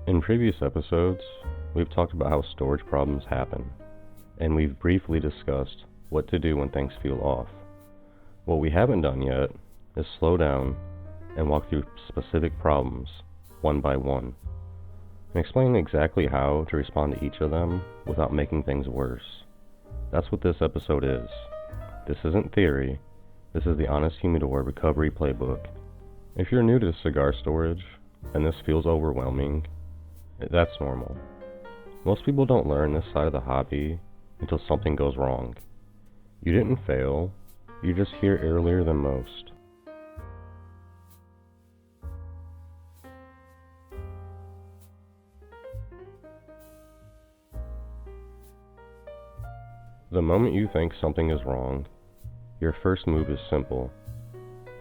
In previous episodes, we've talked about how storage problems happen, and we've briefly discussed what to do when things feel off. What we haven't done yet is slow down and walk through specific problems, one by one, and explain exactly how to respond to each of them without making things worse. That's what this episode is. This isn't theory, this is the Honest Humidor recovery playbook. If you're new to cigar storage, and this feels overwhelming, that's normal. Most people don't learn this side of the hobby until something goes wrong. You didn't fail, you're just here earlier than most. The moment you think something is wrong, your first move is simple.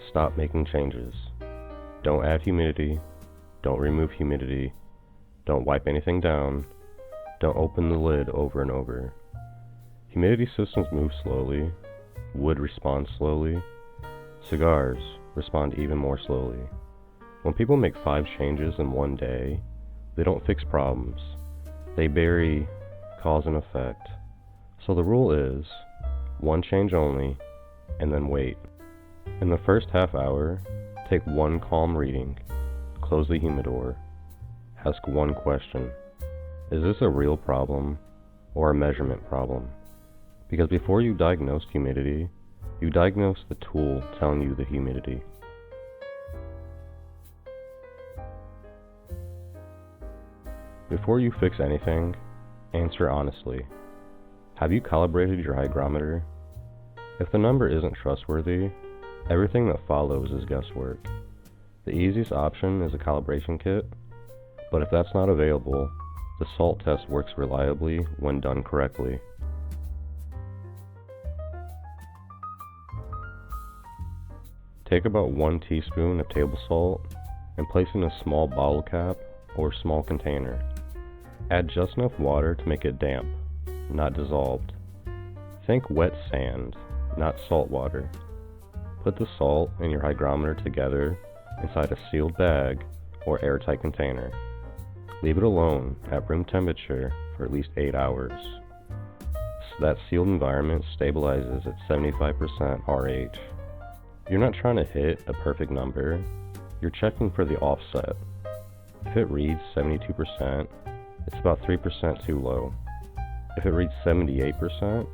Stop making changes. Don't add humidity, don't remove humidity, don't wipe anything down, don't open the lid over and over. Humidity systems move slowly, wood responds slowly, cigars respond even more slowly. When people make 5 changes in one day, they don't fix problems, they bury cause and effect. So the rule is, 1 change only, and then wait. In the first half hour, take 1 calm reading, close the humidor, ask 1 question. Is this a real problem or a measurement problem? Because before you diagnose humidity, you diagnose the tool telling you the humidity. Before you fix anything, answer honestly. Have you calibrated your hygrometer? If the number isn't trustworthy, everything that follows is guesswork. The easiest option is a calibration kit, but if that's not available, the salt test works reliably when done correctly. Take about 1 teaspoon of table salt and place in a small bottle cap or small container. Add just enough water to make it damp, not dissolved. Think wet sand, not salt water. Put the salt and your hygrometer together inside a sealed bag or airtight container. Leave it alone at room temperature for at least 8 hours. So that sealed environment stabilizes at 75% RH. You're not trying to hit a perfect number, you're checking for the offset. If it reads 72%, it's about 3% too low. If it reads 78%,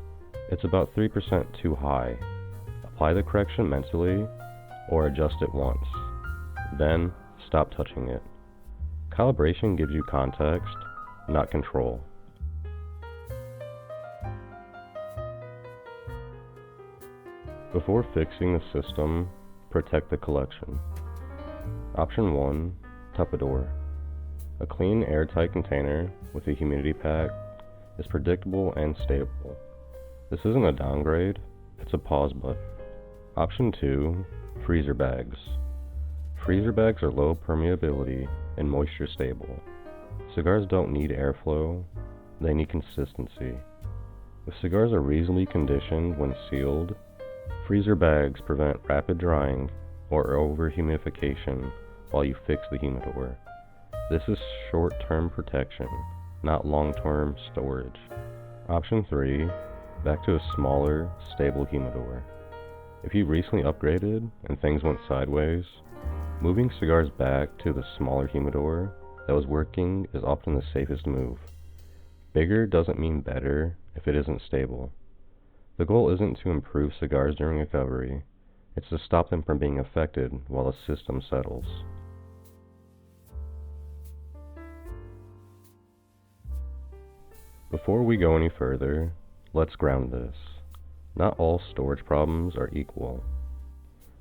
it's about 3% too high. Apply the correction mentally, or adjust it once. Then, stop touching it. Calibration gives you context, not control. Before fixing the system, protect the collection. Option 1, Humidor. A clean, airtight container with a humidity pack is predictable and stable. This isn't a downgrade, it's a pause button. Option 2, freezer bags. Freezer bags are low permeability and moisture stable. Cigars don't need airflow, they need consistency. If cigars are reasonably conditioned when sealed, freezer bags prevent rapid drying or over-humidification while you fix the humidor. This is short-term protection, not long-term storage. Option 3, back to a smaller, stable humidor. If you recently upgraded and things went sideways, moving cigars back to the smaller humidor that was working is often the safest move. Bigger doesn't mean better if it isn't stable. The goal isn't to improve cigars during recovery, it's to stop them from being affected while the system settles. Before we go any further, let's ground this. Not all storage problems are equal.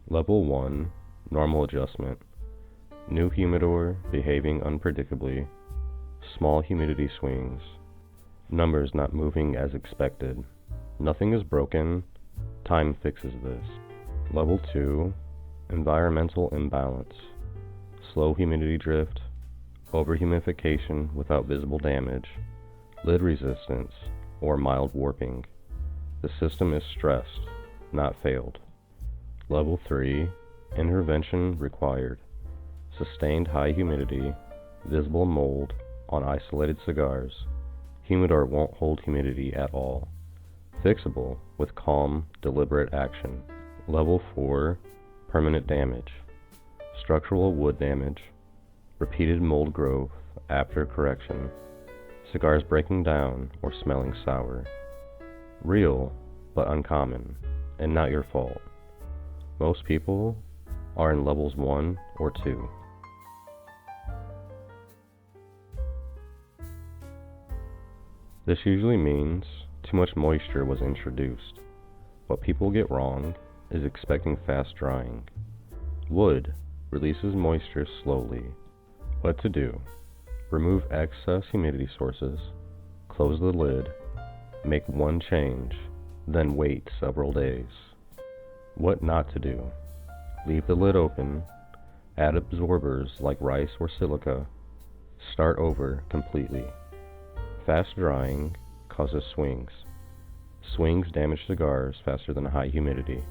Level 1, normal adjustment. New humidor behaving unpredictably. Small humidity swings. Numbers not moving as expected. Nothing is broken. Time fixes this. Level 2, environmental imbalance. Slow humidity drift. Overhumidification without visible damage. Lid resistance, or mild warping. The system is stressed, not failed. Level 3, intervention required. Sustained high humidity, visible mold on isolated cigars. Humidor won't hold humidity at all. Fixable with calm, deliberate action. Level 4, permanent damage. Structural wood damage. Repeated mold growth after correction. Cigars breaking down or smelling sour. Real, but uncommon, and not your fault. Most people are in levels 1 or 2. This usually means too much moisture was introduced. What people get wrong is expecting fast drying. Wood releases moisture slowly. What to do? Remove excess humidity sources, close the lid, make one change, then wait several days. What not to do? Leave the lid open, add absorbers like rice or silica, start over completely. Fast drying causes swings. Swings damage cigars faster than high humidity.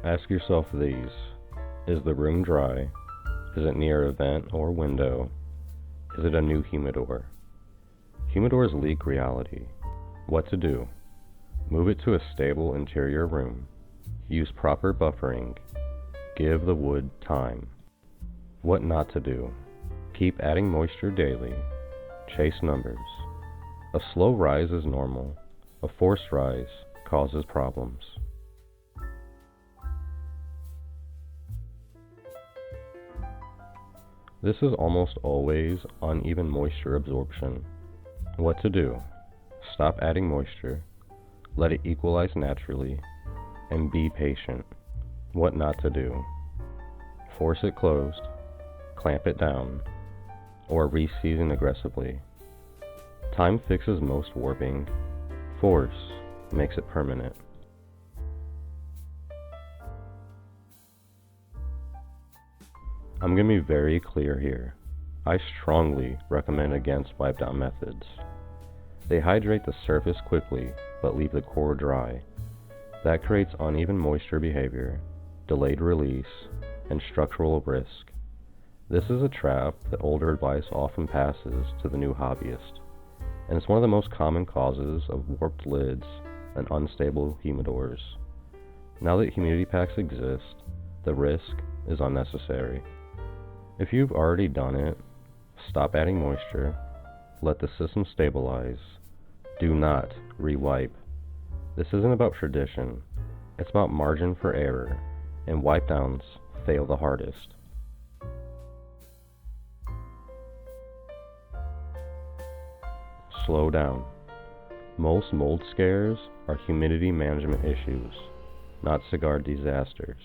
Ask yourself these: is the room dry? Is it near a vent or window? Is it a new humidor? Humidors leak reality. What to do? Move it to a stable interior room. Use proper buffering. Give the wood time. What not to do? Keep adding moisture daily. Chase numbers. A slow rise is normal. A forced rise causes problems. This is almost always uneven moisture absorption. What to do? Stop adding moisture, let it equalize naturally, and be patient. What not to do? Force it closed, clamp it down, or re-season aggressively. Time fixes most warping. Force makes it permanent. I'm going to be very clear here. I strongly recommend against wipe down methods. They hydrate the surface quickly, but leave the core dry. That creates uneven moisture behavior, delayed release, and structural risk. This is a trap that older advice often passes to the new hobbyist, and it's one of the most common causes of warped lids and unstable humidors. Now that humidity packs exist, the risk is unnecessary. If you've already done it, stop adding moisture, let the system stabilize. Do not re-wipe. This isn't about tradition, it's about margin for error, and wipe downs fail the hardest. Slow down. Most mold scares are humidity management issues, not cigar disasters.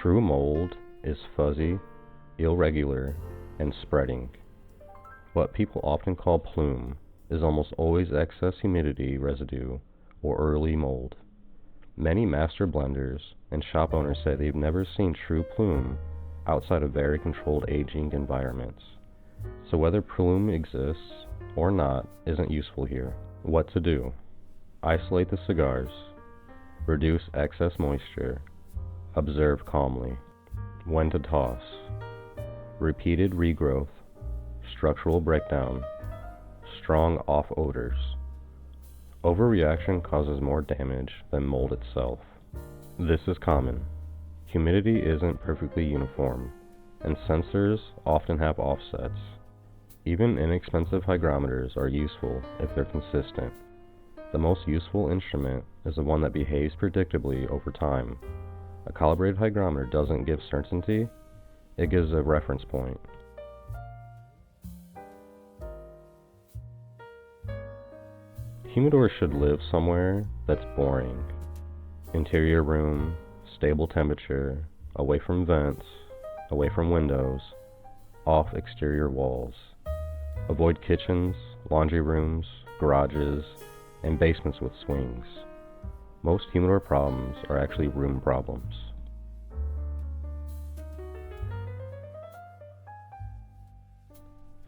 True mold is fuzzy, irregular, and spreading. What people often call plume is almost always excess humidity residue or early mold. Many master blenders and shop owners say they've never seen true plume outside of very controlled aging environments. So whether plume exists or not isn't useful here. What to do? Isolate the cigars. Reduce excess moisture. Observe calmly. When to toss? Repeated regrowth. Structural breakdown. Strong off odors. Overreaction causes more damage than mold itself. This is common. Humidity isn't perfectly uniform, and sensors often have offsets. Even inexpensive hygrometers are useful if they're consistent. The most useful instrument is the one that behaves predictably over time. A calibrated hygrometer doesn't give certainty, it gives a reference point. Humidors should live somewhere that's boring. Interior room, stable temperature, away from vents, away from windows, off exterior walls. Avoid kitchens, laundry rooms, garages, and basements with swings. Most humidor problems are actually room problems.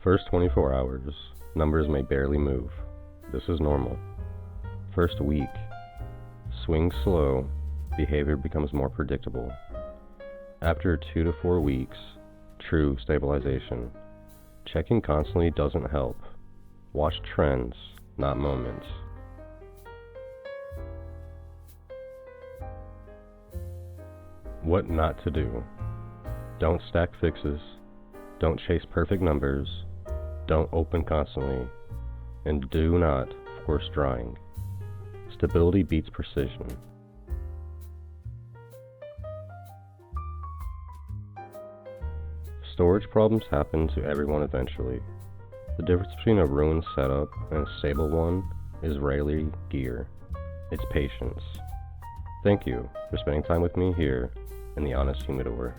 First 24 hours, numbers may barely move. This is normal. First week, swings slow, behavior becomes more predictable. After 2 to 4 weeks, true stabilization. Checking constantly doesn't help. Watch trends, not moments. What not to do. Don't stack fixes. Don't chase perfect numbers. Don't open constantly. And do not force drying. Stability beats precision. Storage problems happen to everyone eventually. The difference between a ruined setup and a stable one is rarely gear. It's patience. Thank you for spending time with me here in the Honest Humidor.